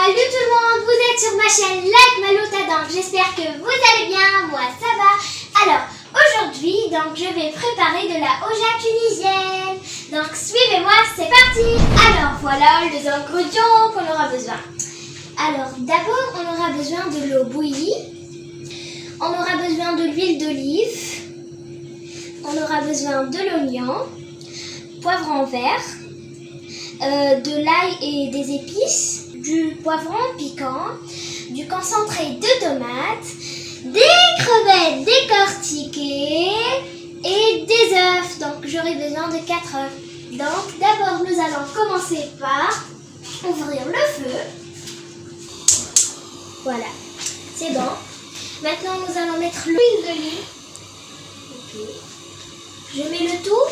Salut tout le monde, vous êtes sur ma chaîne Like Malota, donc j'espère que vous allez bien, moi ça va. Alors aujourd'hui, je vais préparer de la hoja tunisienne. Donc suivez-moi, c'est parti. Alors voilà les ingrédients qu'on aura besoin. Alors d'abord on aura besoin de l'eau bouillie, on aura besoin de l'huile d'olive, on aura besoin de l'oignon, poivron vert, de l'ail et des épices, du poivron piquant, du concentré de tomates, des crevettes décortiquées et des œufs. Donc j'aurai besoin de 4 œufs. Donc d'abord nous allons commencer par ouvrir le feu. Voilà, c'est bon. Maintenant nous allons mettre l'huile d'olive. Ok. Je mets le tout.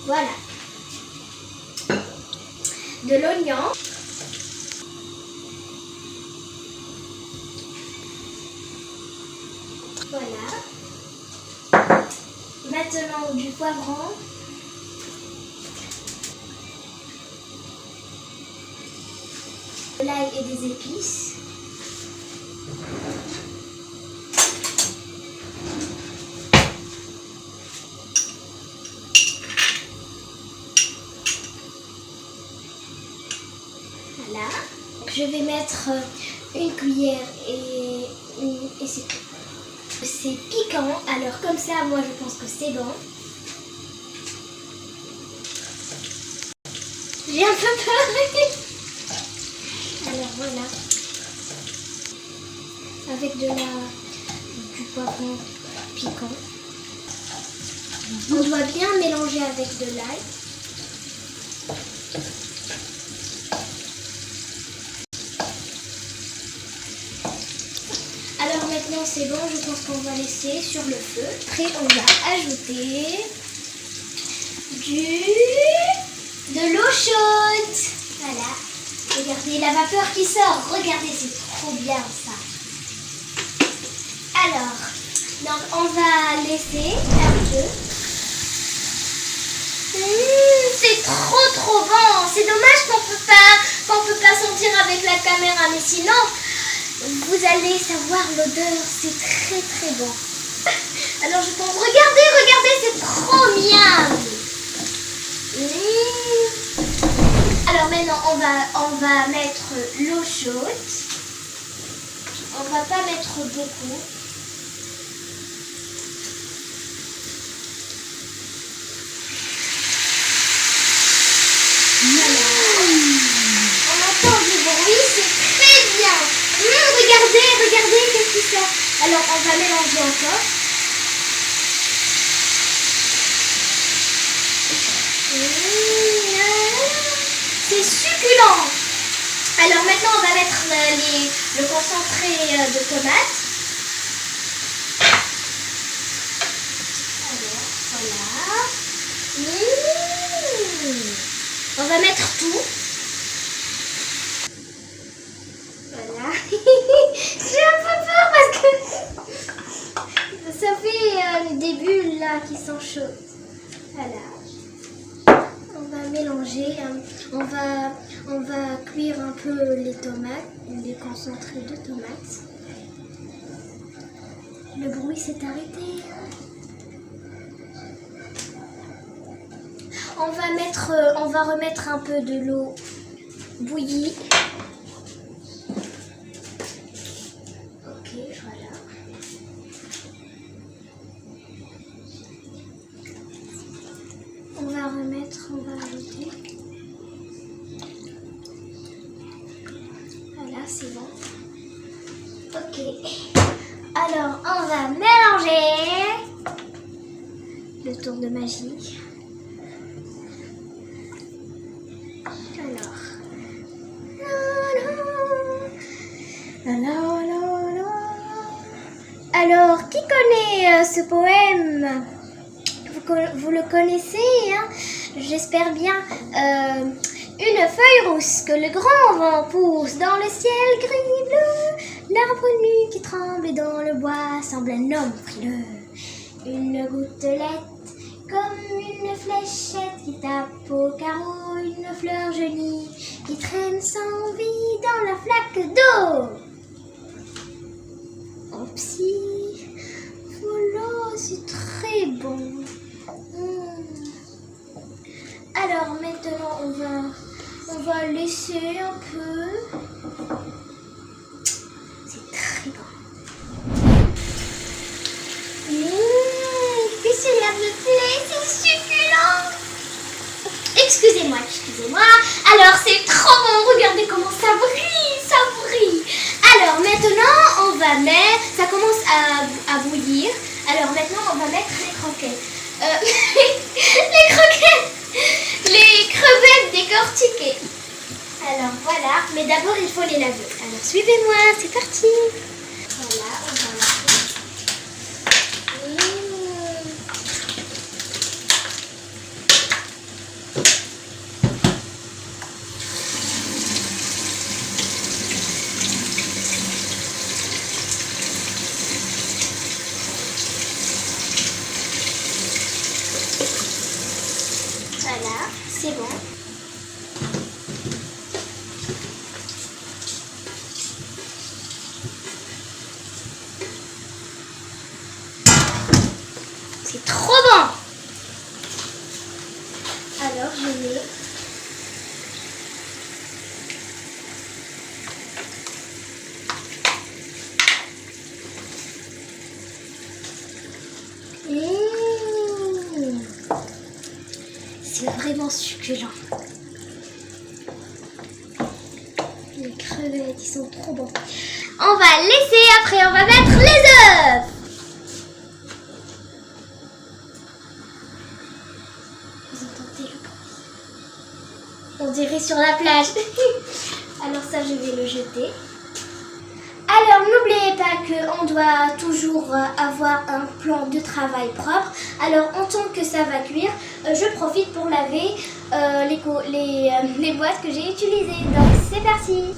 Voilà. De l'oignon. Voilà. Maintenant du poivron. De l'ail et des épices. Voilà. Je vais mettre une cuillère et c'est tout. C'est piquant, alors comme ça, moi je pense que c'est bon. J'ai un peu peur. Alors voilà. Avec du poivron piquant. On doit bien mélanger avec de l'ail. Alors maintenant c'est bon, je pense qu'on va laisser sur le feu. Après on va ajouter de l'eau chaude. Voilà. Regardez la vapeur qui sort. Regardez, c'est trop bien ça. Alors, donc on va laisser un peu. C'est trop bon. C'est dommage qu'on peut pas sentir avec la caméra, mais sinon vous allez savoir l'odeur, c'est très bon. Alors je pense, regardez, c'est trop bien. Alors maintenant on va mettre l'eau chaude. On va pas mettre beaucoup. Voilà. On entend du bruit, c'est très bien. Regardez, qu'est-ce qui sort. Alors on va mélanger encore. C'est succulent. Alors maintenant on va mettre le concentré de tomates. Alors voilà. On va mettre tout. Voilà. J'ai un peu peur parce que ça fait des bulles là qui sont chaudes. Voilà. On va mélanger. On va cuire un peu les tomates, les concentrés de tomates. Le bruit s'est arrêté. On va remettre un peu de l'eau bouillie. Ok, voilà. On va ajouter. Voilà, c'est bon. Ok. Alors, on va mélanger. Le tour de magie. Alors, qui connaît ce poème? Vous le connaissez, hein? J'espère bien. Une feuille rousse que le grand vent pousse dans le ciel gris bleu. L'arbre nu qui tremble et dans le bois semble un homme frileux. Une gouttelette fléchette qui tape au carreau, une fleur jaunie qui traîne sans vie dans la flaque d'eau. Opsi, voilà, c'est très bon. Alors maintenant on va laisser un peu. C'est très bon. Que cela me plaît, c'est succulent. Excusez-moi. Alors c'est trop bon, regardez comment ça brille. Alors maintenant on va mettre, ça commence à bouillir. Alors maintenant on va mettre les croquettes. Les crevettes décortiquées. Alors voilà, mais d'abord il faut les laver. Alors suivez-moi, c'est parti. Voilà, on va laver. Voilà, c'est bon. C'est trop bon. Alors je mets c'est vraiment succulent. Les crevettes, ils sont trop bons. On va laisser, après on va mettre les œufs. Vous entendez le bruit? On dirait sur la plage. Alors ça, je vais le jeter. Alors n'oubliez pas qu'on doit toujours avoir un plan de travail propre. Alors en tant que ça va cuire, je profite pour laver les boîtes que j'ai utilisées. Donc c'est parti.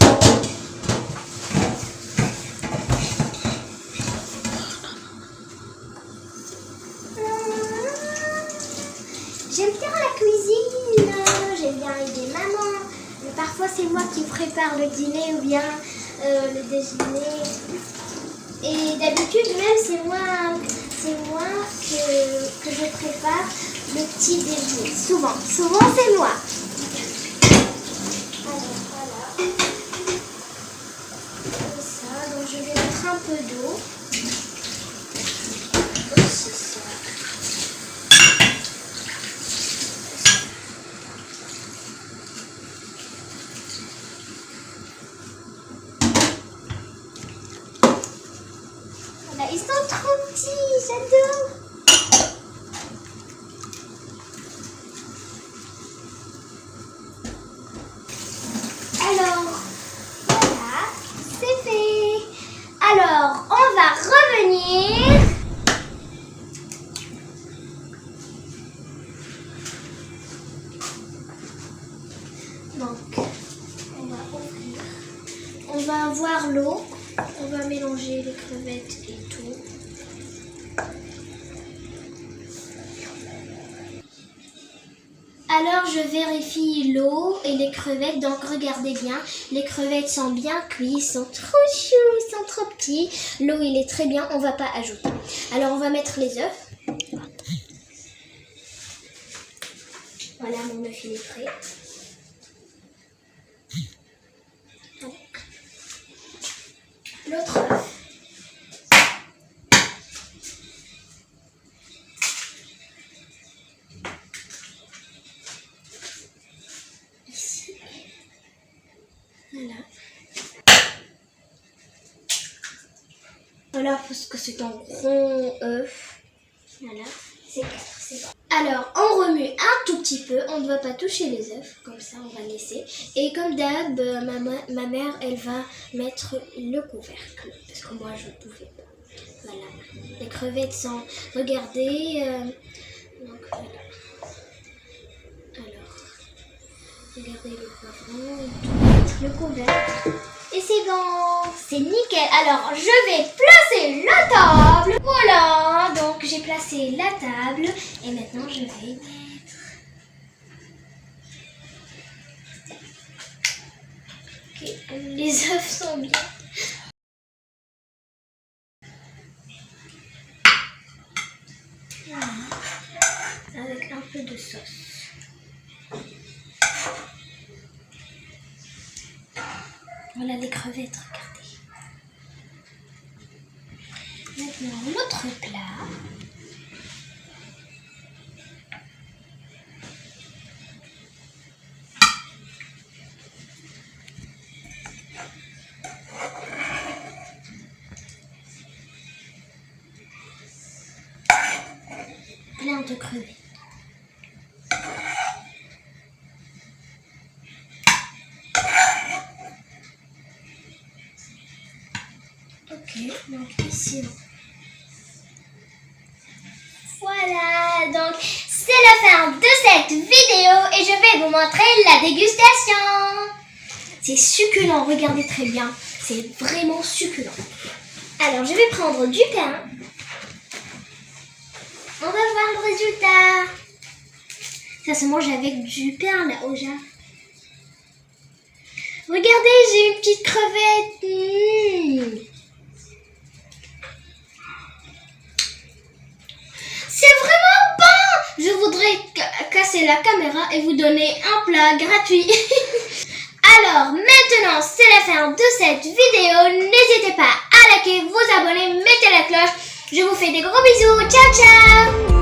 J'aime bien la cuisine, j'aime bien aider maman. Mais parfois c'est moi qui prépare le dîner ou bien le déjeuner. Et d'habitude même c'est moi que je prépare le petit déjeuner. Souvent c'est moi. Alors voilà. Comme ça, donc je vais mettre un peu d'eau. C'est ça. Voilà, ils sont trop petits, j'adore. Alors, voilà, c'est fait. Alors, on va revenir. Donc, on va ouvrir. On va avoir l'eau. On va mélanger les crevettes et tout. Alors je vérifie l'eau et les crevettes, donc regardez bien, les crevettes sont bien cuites, sont trop choux, ils sont trop petits. L'eau il est très bien, on va pas ajouter. Alors on va mettre les œufs. Voilà, mon œuf il est prêt. L'autre œuf. Ici. Voilà. Voilà, parce que c'est un gros œuf. Voilà, c'est bon. Alors, on remue un tout petit peu. On ne va pas toucher les œufs. Comme ça, on va laisser. Et comme d'hab, ma mère, elle va mettre le couvercle. Parce que moi, je ne pouvais pas. Voilà. Les crevettes sont... Regardez. Donc, voilà. Alors, regardez le poivron et tout. Le couvercle. Et c'est bon, c'est nickel. Alors, je vais placer la table. Voilà, donc j'ai placé la table. Et maintenant, je vais mettre Ok, les œufs sont bien. Voilà. Avec un peu de sauce. Voilà les crevettes, regardez. Maintenant, l'autre plat. Plein de crevettes. Ok, donc ici. Voilà, donc c'est la fin de cette vidéo et je vais vous montrer la dégustation. C'est succulent, regardez très bien, c'est vraiment succulent. Alors je vais prendre du pain. On va voir le résultat. Ça se mange avec du pain là, au Japon. Regardez, j'ai une petite crevette. C'est vraiment bon. Je voudrais casser la caméra et vous donner un plat gratuit. Alors maintenant, c'est la fin de cette vidéo. N'hésitez pas à liker, vous abonner, mettez la cloche. Je vous fais des gros bisous. Ciao, ciao.